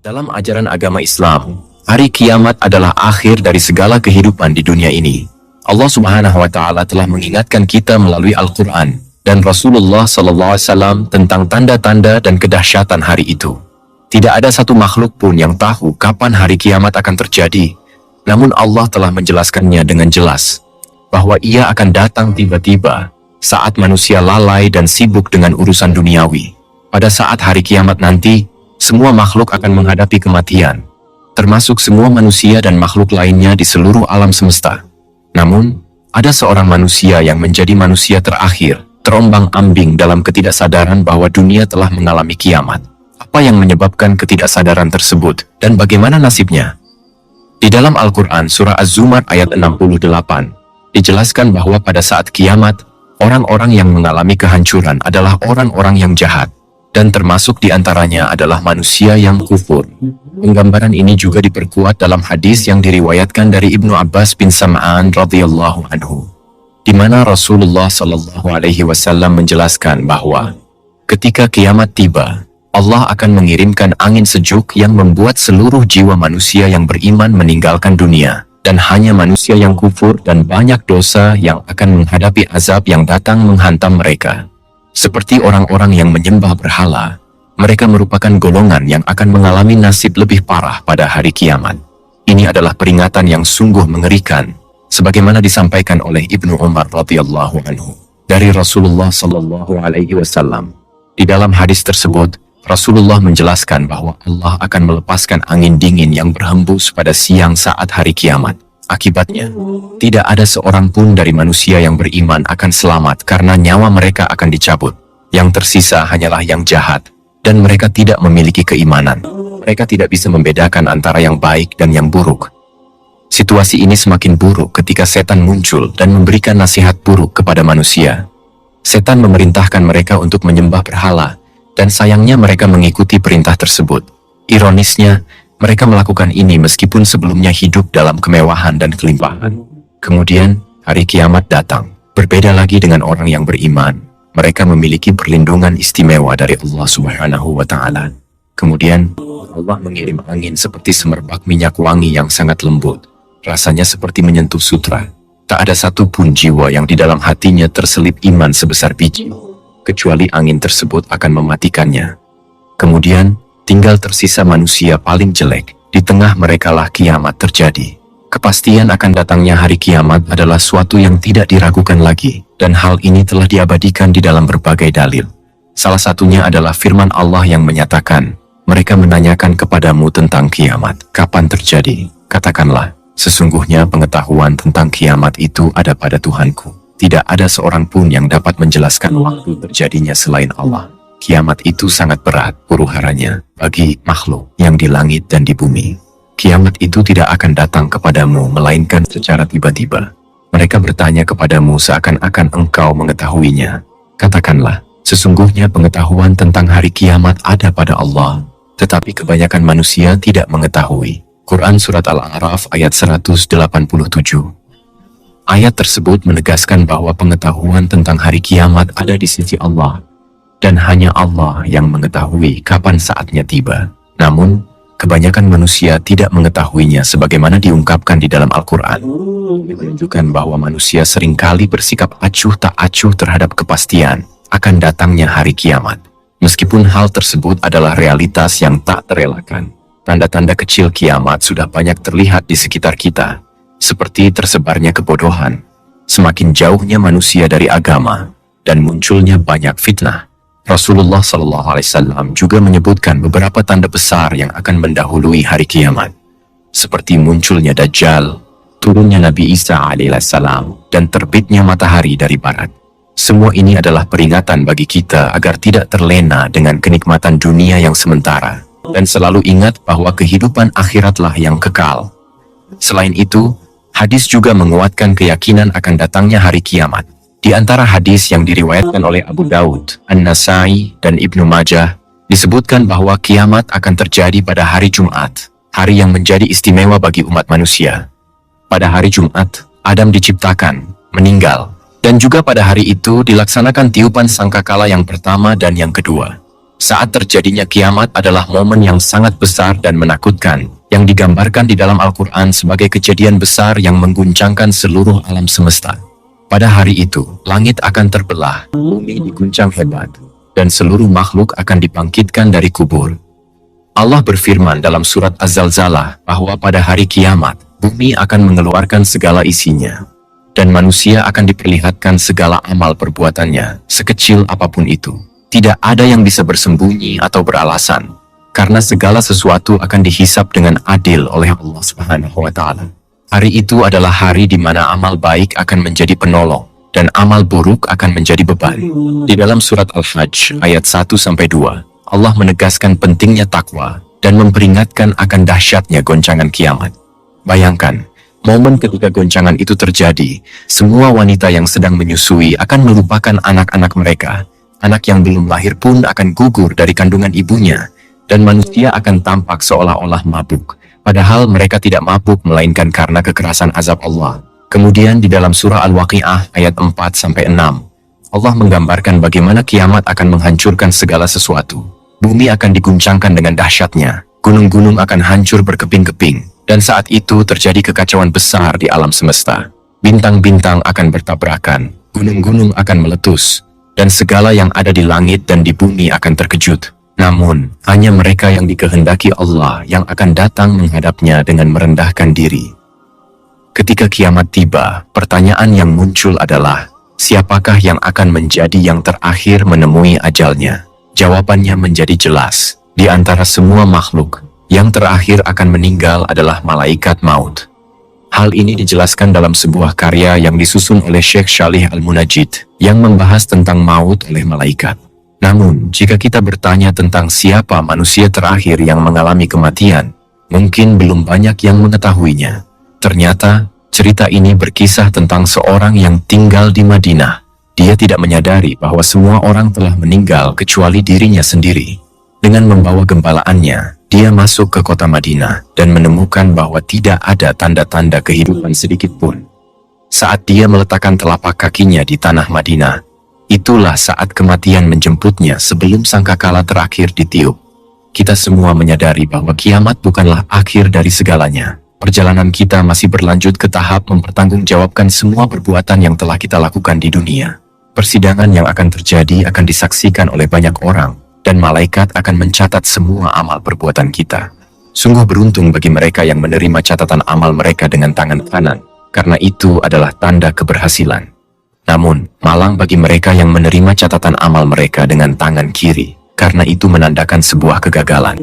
Dalam ajaran agama Islam, hari kiamat adalah akhir dari segala kehidupan di dunia ini. Allah Subhanahu wa Ta'ala telah mengingatkan kita melalui Al-Quran dan Rasulullah SAW tentang tanda-tanda dan kedahsyatan hari itu. Tidak ada satu makhluk pun yang tahu kapan hari kiamat akan terjadi, namun Allah telah menjelaskannya dengan jelas bahwa ia akan datang tiba-tiba saat manusia lalai dan sibuk dengan urusan duniawi. Pada saat hari kiamat nanti, semua makhluk akan menghadapi kematian, termasuk semua manusia dan makhluk lainnya di seluruh alam semesta. Namun, ada seorang manusia yang menjadi manusia terakhir, terombang-ambing dalam ketidaksadaran bahwa dunia telah mengalami kiamat. Apa yang menyebabkan ketidaksadaran tersebut, dan bagaimana nasibnya? Di dalam Al-Quran Surah Az-Zumar ayat 68, dijelaskan bahwa pada saat kiamat, orang-orang yang mengalami kehancuran adalah orang-orang yang jahat, dan termasuk di antaranya adalah manusia yang kufur. Penggambaran ini juga diperkuat dalam hadis yang diriwayatkan dari Ibnu Abbas bin Sam'an radhiyallahu anhu, di mana Rasulullah sallallahu alaihi wasallam menjelaskan bahwa ketika kiamat tiba, Allah akan mengirimkan angin sejuk yang membuat seluruh jiwa manusia yang beriman meninggalkan dunia, dan hanya manusia yang kufur dan banyak dosa yang akan menghadapi azab yang datang menghantam mereka. Seperti orang-orang yang menyembah berhala, mereka merupakan golongan yang akan mengalami nasib lebih parah pada hari kiamat. Ini adalah peringatan yang sungguh mengerikan, sebagaimana disampaikan oleh Ibnu Umar radhiyallahu anhu dari Rasulullah sallallahu alaihi wasallam. Di dalam hadis tersebut, Rasulullah menjelaskan bahwa Allah akan melepaskan angin dingin yang berhembus pada siang saat hari kiamat. Akibatnya, tidak ada seorang pun dari manusia yang beriman akan selamat karena nyawa mereka akan dicabut. Yang tersisa hanyalah yang jahat, dan mereka tidak memiliki keimanan. Mereka tidak bisa membedakan antara yang baik dan yang buruk. Situasi ini semakin buruk ketika setan muncul dan memberikan nasihat buruk kepada manusia. Setan memerintahkan mereka untuk menyembah berhala, dan sayangnya mereka mengikuti perintah tersebut. Ironisnya, mereka melakukan ini meskipun sebelumnya hidup dalam kemewahan dan kelimpahan. Kemudian, hari kiamat datang. Berbeda lagi dengan orang yang beriman. Mereka memiliki perlindungan istimewa dari Allah Subhanahu wa Ta'ala. Kemudian, Allah mengirim angin seperti semerbak minyak wangi yang sangat lembut. Rasanya seperti menyentuh sutra. Tak ada satupun jiwa yang di dalam hatinya terselip iman sebesar biji, kecuali angin tersebut akan mematikannya. Kemudian, tinggal tersisa manusia paling jelek. Di tengah merekalah kiamat terjadi. Kepastian akan datangnya hari kiamat adalah suatu yang tidak diragukan lagi, dan hal ini telah diabadikan di dalam berbagai dalil. Salah satunya adalah firman Allah yang menyatakan, mereka menanyakan kepadamu tentang kiamat, kapan terjadi? Katakanlah, sesungguhnya pengetahuan tentang kiamat itu ada pada Tuhanku. Tidak ada seorang pun yang dapat menjelaskan waktu terjadinya selain Allah. Kiamat itu sangat berat huru-haranya bagi makhluk yang di langit dan di bumi. Kiamat itu tidak akan datang kepadamu melainkan secara tiba-tiba. Mereka bertanya kepadamu seakan-akan engkau mengetahuinya. Katakanlah, sesungguhnya pengetahuan tentang hari kiamat ada pada Allah, tetapi kebanyakan manusia tidak mengetahui. Quran Surat Al-A'raf ayat 187. Ayat tersebut menegaskan bahwa pengetahuan tentang hari kiamat ada di sisi Allah, dan hanya Allah yang mengetahui kapan saatnya tiba. Namun, kebanyakan manusia tidak mengetahuinya sebagaimana diungkapkan di dalam Al-Quran. Ini menunjukkan bahwa manusia seringkali bersikap acuh tak acuh terhadap kepastian akan datangnya hari kiamat. Meskipun hal tersebut adalah realitas yang tak terelakkan, tanda-tanda kecil kiamat sudah banyak terlihat di sekitar kita, seperti tersebarnya kebodohan, semakin jauhnya manusia dari agama, dan munculnya banyak fitnah. Rasulullah SAW juga menyebutkan beberapa tanda besar yang akan mendahului hari kiamat, seperti munculnya Dajjal, turunnya Nabi Isa alaihissalam, dan terbitnya matahari dari barat. Semua ini adalah peringatan bagi kita agar tidak terlena dengan kenikmatan dunia yang sementara, dan selalu ingat bahwa kehidupan akhiratlah yang kekal. Selain itu, hadis juga menguatkan keyakinan akan datangnya hari kiamat. Di antara hadis yang diriwayatkan oleh Abu Daud, An-Nasai, dan Ibnu Majah, disebutkan bahwa kiamat akan terjadi pada hari Jumat, hari yang menjadi istimewa bagi umat manusia. Pada hari Jumat, Adam diciptakan, meninggal, dan juga pada hari itu dilaksanakan tiupan sangkakala yang pertama dan yang kedua. Saat terjadinya kiamat adalah momen yang sangat besar dan menakutkan, yang digambarkan di dalam Al-Quran sebagai kejadian besar yang mengguncangkan seluruh alam semesta. Pada hari itu, langit akan terbelah, bumi diguncang hebat, dan seluruh makhluk akan dibangkitkan dari kubur. Allah berfirman dalam surat Az-Zalzalah bahwa pada hari kiamat, bumi akan mengeluarkan segala isinya, dan manusia akan diperlihatkan segala amal perbuatannya, sekecil apapun itu. Tidak ada yang bisa bersembunyi atau beralasan, karena segala sesuatu akan dihisap dengan adil oleh Allah Subhanahu wa Ta'ala. Hari itu adalah hari di mana amal baik akan menjadi penolong, dan amal buruk akan menjadi beban. Di dalam surat Al-Hajj ayat 1-2, Allah menegaskan pentingnya takwa dan memperingatkan akan dahsyatnya goncangan kiamat. Bayangkan, momen ketika goncangan itu terjadi, semua wanita yang sedang menyusui akan melupakan anak-anak mereka. Anak yang belum lahir pun akan gugur dari kandungan ibunya, dan manusia akan tampak seolah-olah mabuk, padahal mereka tidak mabuk melainkan karena kekerasan azab Allah. Kemudian di dalam surah Al-Waqi'ah ayat 4-6, Allah menggambarkan bagaimana kiamat akan menghancurkan segala sesuatu. Bumi akan diguncangkan dengan dahsyatnya, gunung-gunung akan hancur berkeping-keping, dan saat itu terjadi kekacauan besar di alam semesta. Bintang-bintang akan bertabrakan, gunung-gunung akan meletus, dan segala yang ada di langit dan di bumi akan terkejut. Namun, hanya mereka yang dikehendaki Allah yang akan datang menghadapnya dengan merendahkan diri. Ketika kiamat tiba, pertanyaan yang muncul adalah, siapakah yang akan menjadi yang terakhir menemui ajalnya? Jawabannya menjadi jelas. Di antara semua makhluk, yang terakhir akan meninggal adalah malaikat maut. Hal ini dijelaskan dalam sebuah karya yang disusun oleh Syekh Shalih Al-Munajjid yang membahas tentang maut oleh malaikat. Namun, jika kita bertanya tentang siapa manusia terakhir yang mengalami kematian, mungkin belum banyak yang mengetahuinya. Ternyata, cerita ini berkisah tentang seorang yang tinggal di Madinah. Dia tidak menyadari bahwa semua orang telah meninggal kecuali dirinya sendiri. Dengan membawa gembalaannya, dia masuk ke kota Madinah dan menemukan bahwa tidak ada tanda-tanda kehidupan sedikit pun. Saat dia meletakkan telapak kakinya di tanah Madinah, itulah saat kematian menjemputnya sebelum sangkakala terakhir ditiup. Kita semua menyadari bahwa kiamat bukanlah akhir dari segalanya. Perjalanan kita masih berlanjut ke tahap mempertanggungjawabkan semua perbuatan yang telah kita lakukan di dunia. Persidangan yang akan terjadi akan disaksikan oleh banyak orang, dan malaikat akan mencatat semua amal perbuatan kita. Sungguh beruntung bagi mereka yang menerima catatan amal mereka dengan tangan kanan, karena itu adalah tanda keberhasilan. Namun, malang bagi mereka yang menerima catatan amal mereka dengan tangan kiri, karena itu menandakan sebuah kegagalan.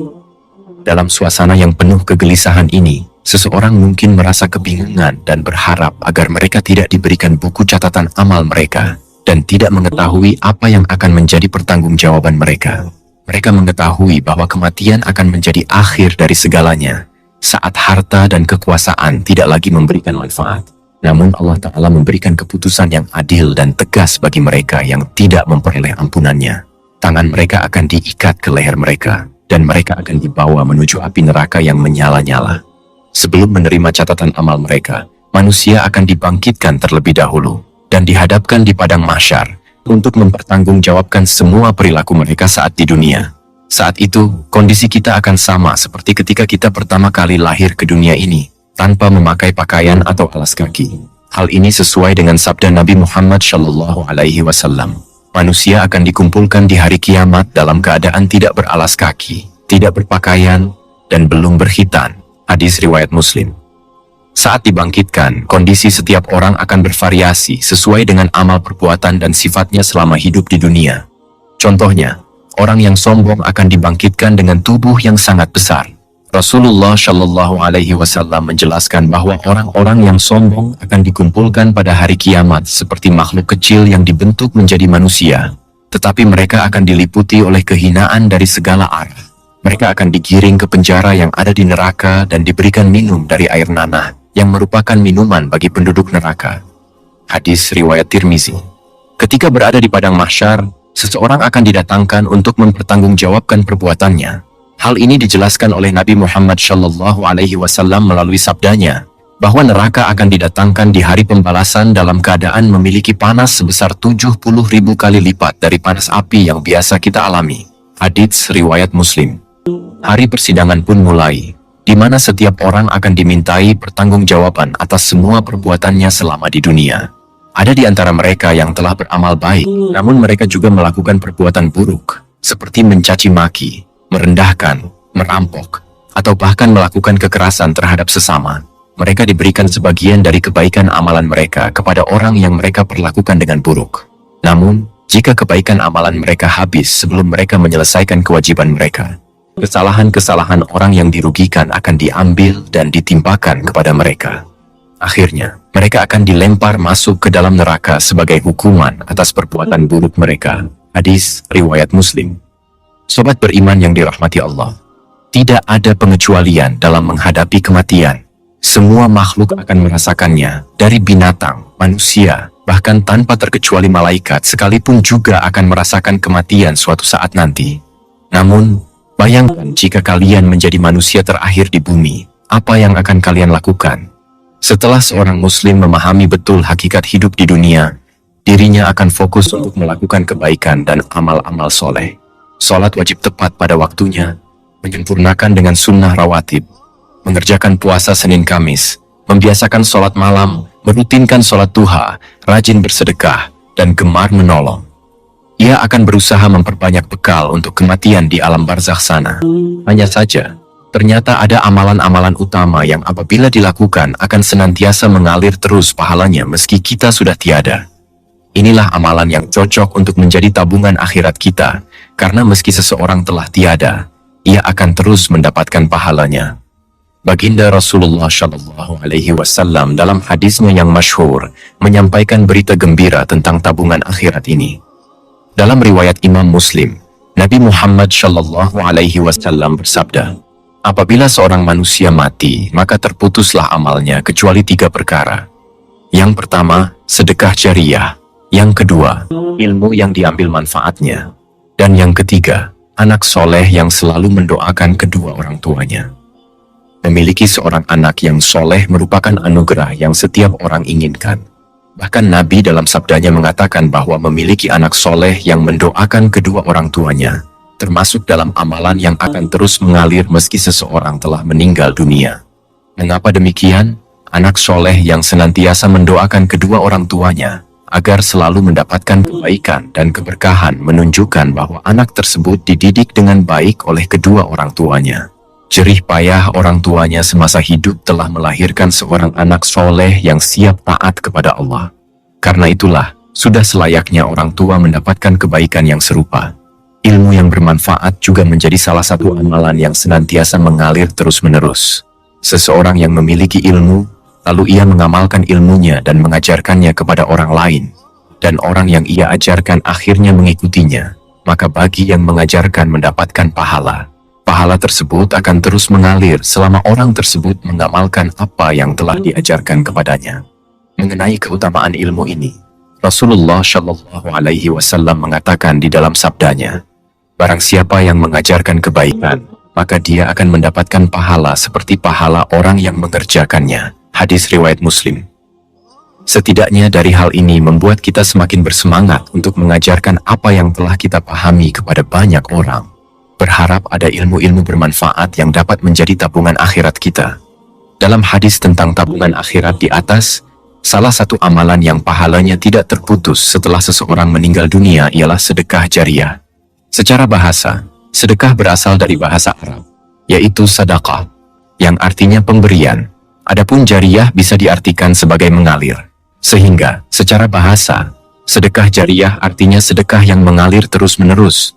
Dalam suasana yang penuh kegelisahan ini, seseorang mungkin merasa kebingungan dan berharap agar mereka tidak diberikan buku catatan amal mereka, dan tidak mengetahui apa yang akan menjadi pertanggungjawaban mereka. Mereka mengetahui bahwa kematian akan menjadi akhir dari segalanya, saat harta dan kekuasaan tidak lagi memberikan manfaat. Namun Allah Ta'ala memberikan keputusan yang adil dan tegas bagi mereka yang tidak memperoleh ampunannya. Tangan mereka akan diikat ke leher mereka, dan mereka akan dibawa menuju api neraka yang menyala-nyala. Sebelum menerima catatan amal mereka, manusia akan dibangkitkan terlebih dahulu, dan dihadapkan di padang mahsyar untuk mempertanggungjawabkan semua perilaku mereka saat di dunia. Saat itu, kondisi kita akan sama seperti ketika kita pertama kali lahir ke dunia ini, tanpa memakai pakaian atau alas kaki. Hal ini sesuai dengan sabda Nabi Muhammad SAW. Manusia akan dikumpulkan di hari kiamat dalam keadaan tidak beralas kaki, tidak berpakaian, dan belum berkhitan. Hadis riwayat Muslim. Saat dibangkitkan, kondisi setiap orang akan bervariasi sesuai dengan amal perbuatan dan sifatnya selama hidup di dunia. Contohnya, orang yang sombong akan dibangkitkan dengan tubuh yang sangat besar. Rasulullah Shallallahu Alaihi Wasallam menjelaskan bahwa orang-orang yang sombong akan dikumpulkan pada hari kiamat seperti makhluk kecil yang dibentuk menjadi manusia, tetapi mereka akan diliputi oleh kehinaan dari segala arah. Mereka akan digiring ke penjara yang ada di neraka dan diberikan minum dari air nanah, yang merupakan minuman bagi penduduk neraka. Hadis riwayat Tirmizi. Ketika berada di padang mahsyar, seseorang akan didatangkan untuk mempertanggungjawabkan perbuatannya. Hal ini dijelaskan oleh Nabi Muhammad SAW melalui sabdanya, bahwa neraka akan didatangkan di hari pembalasan dalam keadaan memiliki panas sebesar 70.000 kali lipat dari panas api yang biasa kita alami. Hadits riwayat Muslim. Hari persidangan pun mulai, di mana setiap orang akan dimintai pertanggungjawaban atas semua perbuatannya selama di dunia. Ada di antara mereka yang telah beramal baik, namun mereka juga melakukan perbuatan buruk, seperti mencaci maki, merendahkan, merampok, atau bahkan melakukan kekerasan terhadap sesama. Mereka diberikan sebagian dari kebaikan amalan mereka kepada orang yang mereka perlakukan dengan buruk. Namun, jika kebaikan amalan mereka habis sebelum mereka menyelesaikan kewajiban mereka, kesalahan-kesalahan orang yang dirugikan akan diambil dan ditimpakan kepada mereka. Akhirnya, mereka akan dilempar masuk ke dalam neraka sebagai hukuman atas perbuatan buruk mereka. Hadis riwayat Muslim. Sobat beriman yang dirahmati Allah, tidak ada pengecualian dalam menghadapi kematian. Semua makhluk akan merasakannya, dari binatang, manusia, bahkan tanpa terkecuali malaikat sekalipun juga akan merasakan kematian suatu saat nanti. Namun, bayangkan jika kalian menjadi manusia terakhir di bumi, apa yang akan kalian lakukan? Setelah seorang muslim memahami betul hakikat hidup di dunia, dirinya akan fokus untuk melakukan kebaikan dan amal-amal soleh. Sholat wajib tepat pada waktunya, menyempurnakan dengan sunnah rawatib, mengerjakan puasa Senin Kamis, membiasakan sholat malam, merutinkan sholat duha, rajin bersedekah, dan gemar menolong. Ia akan berusaha memperbanyak bekal untuk kematian di alam barzakh sana. Hanya saja, ternyata ada amalan-amalan utama yang apabila dilakukan akan senantiasa mengalir terus pahalanya meski kita sudah tiada. Inilah amalan yang cocok untuk menjadi tabungan akhirat kita, karena meski seseorang telah tiada, ia akan terus mendapatkan pahalanya. Baginda Rasulullah Shallallahu Alaihi Wasallam dalam hadisnya yang masyhur menyampaikan berita gembira tentang tabungan akhirat ini. Dalam riwayat Imam Muslim, Nabi Muhammad Shallallahu Alaihi Wasallam bersabda, apabila seorang manusia mati, maka terputuslah amalnya kecuali 3 perkara. Yang pertama, sedekah jariyah. Yang kedua, ilmu yang diambil manfaatnya. Dan yang ketiga, anak soleh yang selalu mendoakan kedua orang tuanya. Memiliki seorang anak yang soleh merupakan anugerah yang setiap orang inginkan. Bahkan Nabi dalam sabdanya mengatakan bahwa memiliki anak soleh yang mendoakan kedua orang tuanya termasuk dalam amalan yang akan terus mengalir meski seseorang telah meninggal dunia. Mengapa demikian? Anak soleh yang senantiasa mendoakan kedua orang tuanya agar selalu mendapatkan kebaikan dan keberkahan menunjukkan bahwa anak tersebut dididik dengan baik oleh kedua orang tuanya. Jerih payah orang tuanya semasa hidup telah melahirkan seorang anak soleh yang siap taat kepada Allah. Karena itulah, sudah selayaknya orang tua mendapatkan kebaikan yang serupa. Ilmu yang bermanfaat juga menjadi salah satu amalan yang senantiasa mengalir terus-menerus. Seseorang yang memiliki ilmu, lalu ia mengamalkan ilmunya dan mengajarkannya kepada orang lain, dan orang yang ia ajarkan akhirnya mengikutinya, maka bagi yang mengajarkan mendapatkan pahala. Pahala tersebut akan terus mengalir selama orang tersebut mengamalkan apa yang telah diajarkan kepadanya. Mengenai keutamaan ilmu ini, Rasulullah Shallallahu Alaihi Wasallam mengatakan di dalam sabdanya, barang siapa yang mengajarkan kebaikan, maka dia akan mendapatkan pahala seperti pahala orang yang mengerjakannya. Hadis riwayat Muslim. Setidaknya dari hal ini membuat kita semakin bersemangat untuk mengajarkan apa yang telah kita pahami kepada banyak orang. Berharap ada ilmu-ilmu bermanfaat yang dapat menjadi tabungan akhirat kita. Dalam hadis tentang tabungan akhirat di atas, salah satu amalan yang pahalanya tidak terputus setelah seseorang meninggal dunia ialah sedekah jariyah. Secara bahasa, sedekah berasal dari bahasa Arab, yaitu sadaqah, yang artinya pemberian. Adapun jariyah bisa diartikan sebagai mengalir. Sehingga, secara bahasa, sedekah jariyah artinya sedekah yang mengalir terus-menerus.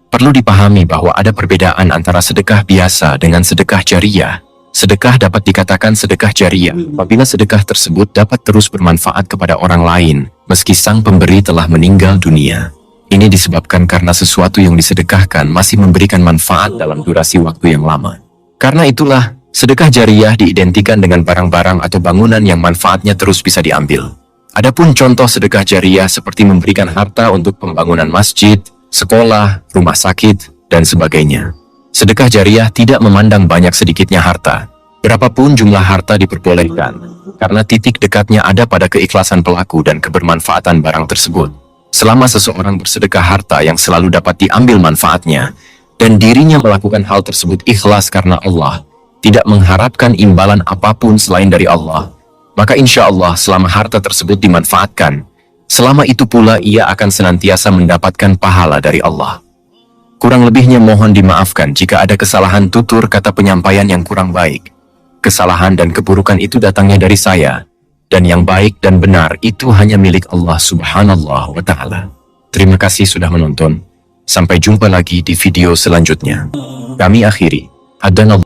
Perlu dipahami bahwa ada perbedaan antara sedekah biasa dengan sedekah jariyah. Sedekah dapat dikatakan sedekah jariyah apabila sedekah tersebut dapat terus bermanfaat kepada orang lain, meski sang pemberi telah meninggal dunia. Ini disebabkan karena sesuatu yang disedekahkan masih memberikan manfaat dalam durasi waktu yang lama. Karena itulah, sedekah jariyah diidentikan dengan barang-barang atau bangunan yang manfaatnya terus bisa diambil. Adapun contoh sedekah jariyah seperti memberikan harta untuk pembangunan masjid, sekolah, rumah sakit, dan sebagainya. Sedekah jariyah tidak memandang banyak sedikitnya harta. Berapapun jumlah harta diperbolehkan, karena titik dekatnya ada pada keikhlasan pelaku dan kebermanfaatan barang tersebut. Selama seseorang bersedekah harta yang selalu dapat diambil manfaatnya, dan dirinya melakukan hal tersebut ikhlas karena Allah, tidak mengharapkan imbalan apapun selain dari Allah, maka insya Allah selama harta tersebut dimanfaatkan, selama itu pula ia akan senantiasa mendapatkan pahala dari Allah. Kurang lebihnya mohon dimaafkan jika ada kesalahan tutur kata penyampaian yang kurang baik. Kesalahan dan keburukan itu datangnya dari saya, dan yang baik dan benar itu hanya milik Allah Subhanahu wa Ta'ala. Terima kasih sudah menonton. Sampai jumpa lagi di video selanjutnya. Kami akhiri. Hadanallah.